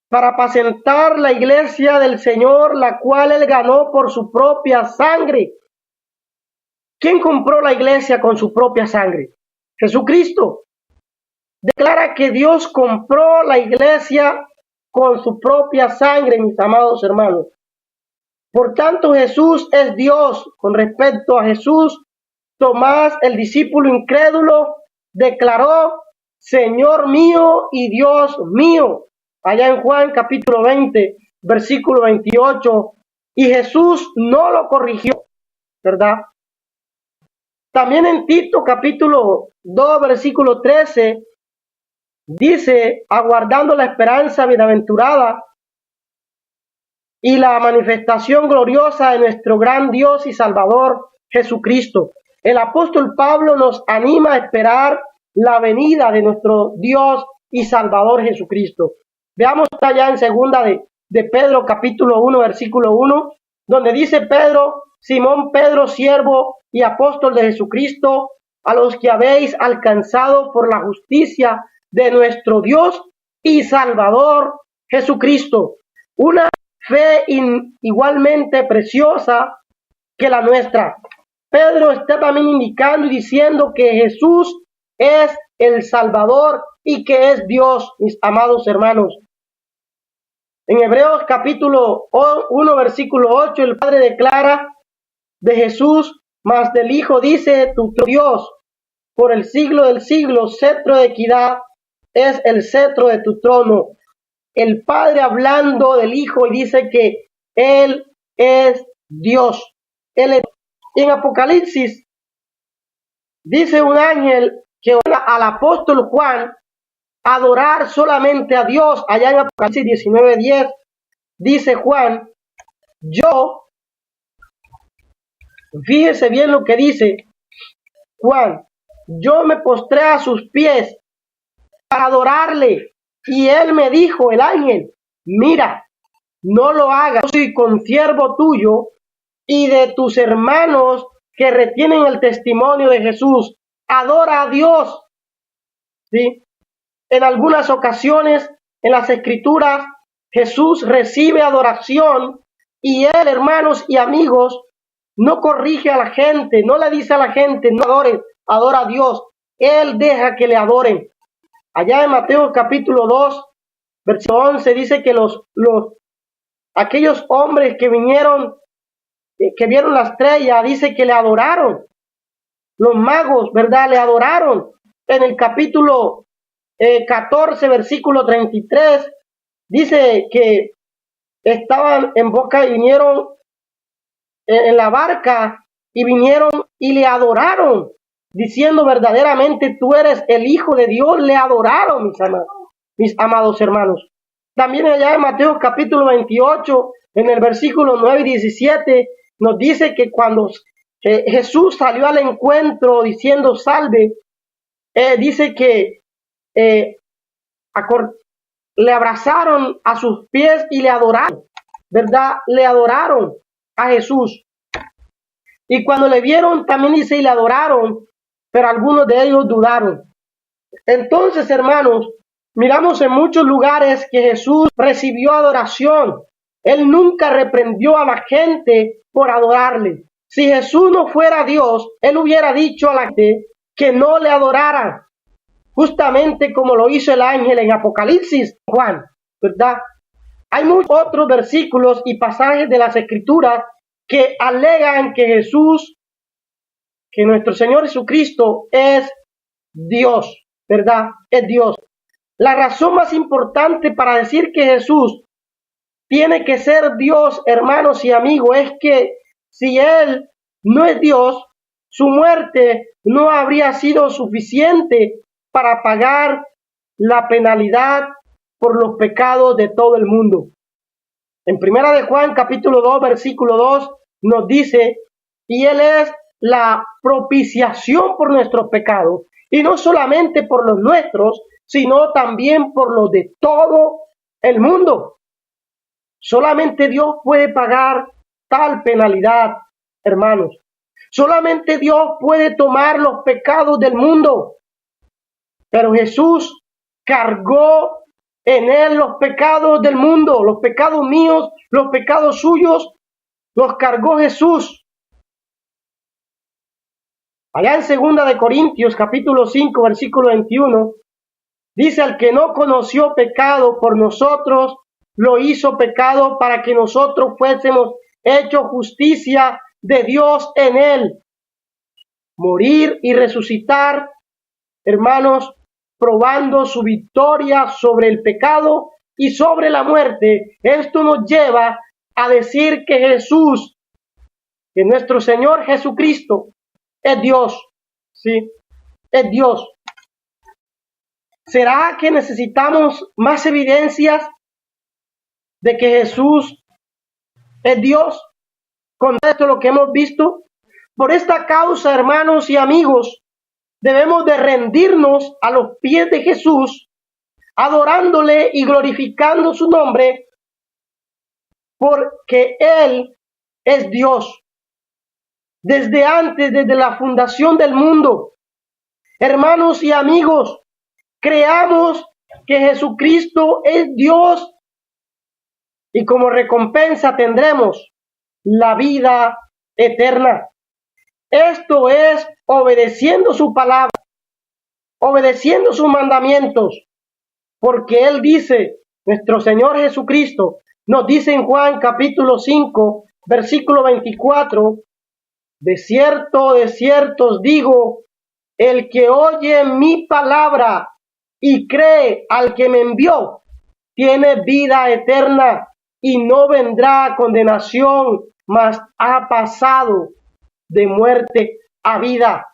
para apacentar la iglesia del Señor, la cual Él ganó por su propia sangre. ¿Quién compró la iglesia con su propia sangre? Jesucristo. Declara que Dios compró la iglesia con su propia sangre, mis amados hermanos. Por tanto, Jesús es Dios. Con respecto a Jesús, Tomás, el discípulo incrédulo, declaró, Señor mío y Dios mío. Allá en Juan capítulo 20, versículo 28, y Jesús no lo corrigió, ¿verdad? También en Tito capítulo 2, versículo 13, dice, aguardando la esperanza bienaventurada y la manifestación gloriosa de nuestro gran Dios y Salvador Jesucristo. El apóstol Pablo nos anima a esperar la venida de nuestro Dios y Salvador Jesucristo. Veamos allá en segunda de Pedro capítulo 1 versículo 1, donde dice Pedro, Simón Pedro, siervo y apóstol de Jesucristo, a los que habéis alcanzado por la justicia de nuestro Dios y Salvador Jesucristo. Una fe igualmente preciosa que la nuestra. Pedro está también indicando y diciendo que Jesús es el Salvador y que es Dios, mis amados hermanos. En Hebreos capítulo 1, versículo 8, el Padre declara de Jesús, mas del Hijo dice, tu Dios, por el siglo del siglo, cetro de equidad es el cetro de tu trono. El Padre hablando del Hijo y dice que Él es Dios. Él es. En Apocalipsis dice un ángel que al apóstol Juan adorar solamente a Dios. Allá en Apocalipsis 19:10 dice Juan, fíjese bien lo que dice Juan, yo me postré a sus pies para adorarle y él me dijo, el ángel, mira, no lo hagas, yo soy consiervo tuyo y de tus hermanos que retienen el testimonio de Jesús. Adora a Dios. ¿Sí? En algunas ocasiones, en las Escrituras, Jesús recibe adoración y él, hermanos y amigos, no corrige a la gente, no le dice a la gente, no adores, adora a Dios. Él deja que le adoren. Allá en Mateo capítulo 2, versículo 11, dice que aquellos hombres que vinieron, que vieron la estrella, dice que le adoraron. los magos, ¿verdad? Le adoraron. En el capítulo 14, versículo 33, dice que estaban en boca y vinieron en la barca y vinieron y le adoraron, diciendo verdaderamente tú eres el Hijo de Dios. Le adoraron, mis amados hermanos. También allá en Mateo capítulo 28, en el versículo 9 y 17, nos dice que cuando Jesús salió al encuentro diciendo salve, dice que le abrazaron a sus pies y le adoraron, ¿verdad? Le adoraron a Jesús. Y cuando le vieron, también dice, y le adoraron, pero algunos de ellos dudaron. Entonces, hermanos, miramos en muchos lugares que Jesús recibió adoración. Él nunca reprendió a la gente por adorarle. Si Jesús no fuera Dios, Él hubiera dicho a la gente que no le adoraran, justamente como lo hizo el ángel en Apocalipsis, Juan, ¿verdad? Hay muchos otros versículos y pasajes de las Escrituras que alegan que Jesús, que nuestro Señor Jesucristo es Dios, ¿verdad? Es Dios. La razón más importante para decir que Jesús tiene que ser Dios, hermanos y amigos, es que si Él no es Dios, su muerte no habría sido suficiente para pagar la penalidad por los pecados de todo el mundo. En Primera de Juan, capítulo 2, versículo 2, nos dice, y Él es la propiciación por nuestros pecados, y no solamente por los nuestros, sino también por los de todo el mundo. Solamente Dios puede pagar tal penalidad, hermanos. Solamente Dios puede tomar los pecados del mundo. Pero Jesús cargó en Él los pecados del mundo, los pecados míos, los pecados suyos, los cargó Jesús. Allá en 2 de Corintios, capítulo 5, versículo 21, dice, al que no conoció pecado por nosotros, lo hizo pecado para que nosotros fuésemos hechos justicia de Dios en Él. Morir y resucitar, hermanos, probando su victoria sobre el pecado y sobre la muerte. Esto nos lleva a decir que Jesús, que nuestro Señor Jesucristo, es Dios. ¿Sí? Es Dios. ¿Será que necesitamos más evidencias de que Jesús es Dios con esto lo que hemos visto? Por esta causa, hermanos y amigos, debemos de rendirnos a los pies de Jesús, adorándole y glorificando su nombre, porque Él es Dios. Desde antes, desde la fundación del mundo, hermanos y amigos, creamos que Jesucristo es Dios y como recompensa tendremos la vida eterna. Esto es obedeciendo su palabra, obedeciendo sus mandamientos, porque Él dice, nuestro Señor Jesucristo, nos dice en Juan capítulo 5, versículo 24, de cierto os digo, el que oye mi palabra y cree al que me envió, tiene vida eterna y no vendrá a condenación, mas ha pasado de muerte a vida.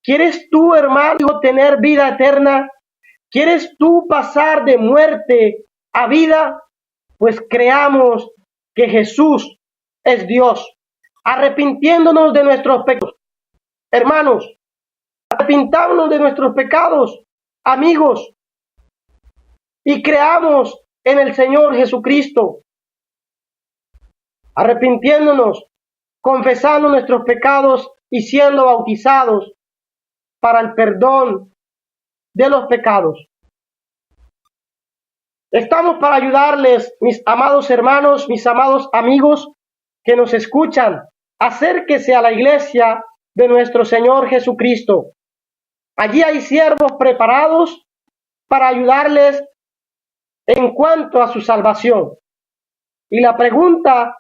¿Quieres tú, hermano, tener vida eterna? ¿Quieres tú pasar de muerte a vida? Pues creamos que Jesús es Dios, arrepintiéndonos de nuestros pecados. Hermanos, arrepintámonos de nuestros pecados, amigos, y creamos en el Señor Jesucristo, arrepintiéndonos, confesando nuestros pecados y siendo bautizados para el perdón de los pecados. Estamos para ayudarles, mis amados hermanos, mis amados amigos que nos escuchan. Acérquese a la iglesia de nuestro Señor Jesucristo. Allí hay siervos preparados para ayudarles en cuanto a su salvación. Y la pregunta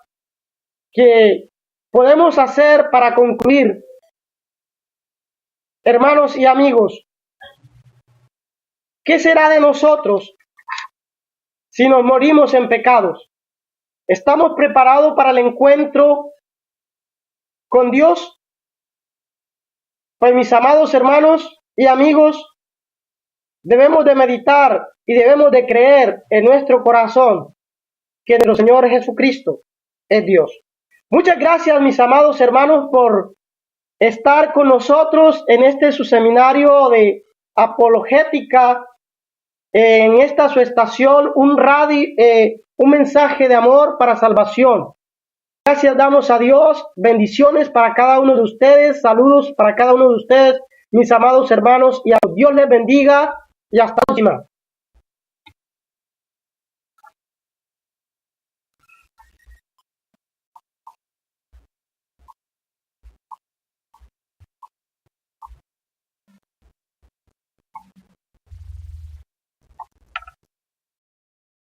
que podemos hacer para concluir Hermanos y amigos, ¿qué será de nosotros si nos morimos en pecados? ¿Estamos preparados para el encuentro con Dios? Pues mis amados hermanos y amigos, debemos de meditar y debemos de creer en nuestro corazón que nuestro Señor Jesucristo es Dios. Muchas gracias, mis amados hermanos, por estar con nosotros en este su seminario de apologética, en esta su estación, un mensaje de amor para salvación. Gracias damos a Dios, bendiciones para cada uno de ustedes, saludos para cada uno de ustedes, mis amados hermanos, y a Dios les bendiga y hasta la próxima.